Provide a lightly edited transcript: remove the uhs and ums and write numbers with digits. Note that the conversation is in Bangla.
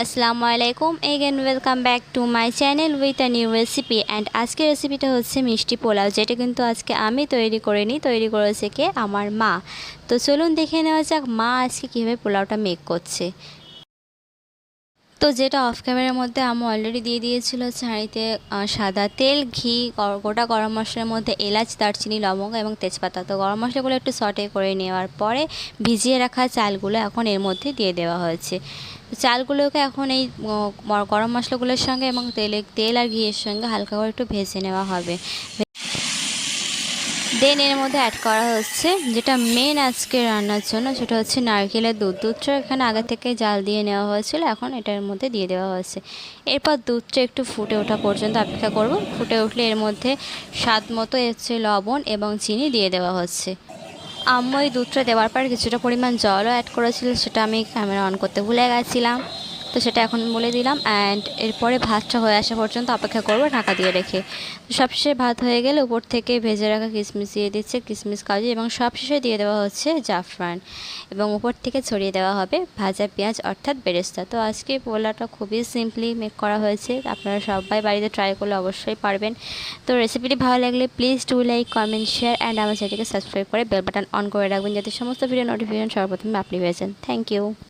আসসালামু আলাইকুম again welcome back to my channel with a new recipe and আজকের রেসিপিটা হচ্ছে মিষ্টি পোলাও, যেটা কিন্তু আজকে আমি তৈরি করিনি, তৈরি করেছে কে আমার মা। তো চলুন দেখে নেওয়া যাক মা আজকে কীভাবে পোলাওটা মেক করছে। তো যেটা অফ ক্যামেরার মধ্যে আমি অলরেডি দিয়ে দিয়েছিল হাঁড়িতে সাদা তেল, ঘি, গোটা গরম মশলার মধ্যে এলাচ, দারচিনি, লবঙ্গ এবং তেজপাতা। তো গরম মশলাগুলো একটু সটে করে নেওয়ার পরে ভিজিয়ে রাখা চালগুলো এখন এর মধ্যে দিয়ে দেওয়া হয়েছে। চালগুলোকে এখন এই গরম মশলাগুলোর সঙ্গে এবং তেল আর ঘিয়ের সঙ্গে হালকা করে একটু ভেজে নেওয়া হবে। দেন এর মধ্যে অ্যাড করা হচ্ছে যেটা মেন আজকে রান্নার জন্য, সেটা হচ্ছে নারকেলের দুধটা এখানে আগে থেকে জাল দিয়ে নেওয়া হয়েছিল, এখন এটার মধ্যে দিয়ে দেওয়া হয়েছে। এরপর দুধটা একটু ফুটে ওঠা পর্যন্ত অপেক্ষা করব। ফুটে উঠলে এর মধ্যে স্বাদ মতো হচ্ছে লবণ এবং চিনি দিয়ে দেওয়া হচ্ছে। আম্মু এই দুধটা দেওয়ার পর কিছুটা পরিমাণ জলও অ্যাড করেছিল, সেটা আমি ক্যামেরা অন করতে ভুলে গেছিলাম, তো সেটা এখন বলে দিলাম। অ্যান্ড এরপরে ভাতটা হয়ে আসা পর্যন্ত অপেক্ষা করবো ঢাকা দিয়ে রেখে। সবশেষে ভাত হয়ে গেলে উপর থেকে ভেজে রাখা কিশমিশ দিয়ে দিচ্ছে, কিশমিশ, কাজু, এবং সবশেষে দিয়ে দেওয়া হচ্ছে জাফরান, এবং উপর থেকে ছড়িয়ে দেওয়া হবে ভাজা পেঁয়াজ অর্থাৎ বেরেস্তা। তো আজকে পোলাওটা খুবই সিম্পলি মেক করা হয়েছে, আপনারা সবাই বাড়িতে ট্রাই করলে অবশ্যই পারবেন। তো রেসিপিটি ভালো লাগলে please do like, comment, share and আমার চ্যানেলকে সাবস্ক্রাইব করে বেল বাটন অন করে রাখবেন, যাতে সমস্ত ভিডিও নোটিফিকেশন সর্বপ্রথমে আপনি পেয়ে যান। Thank you.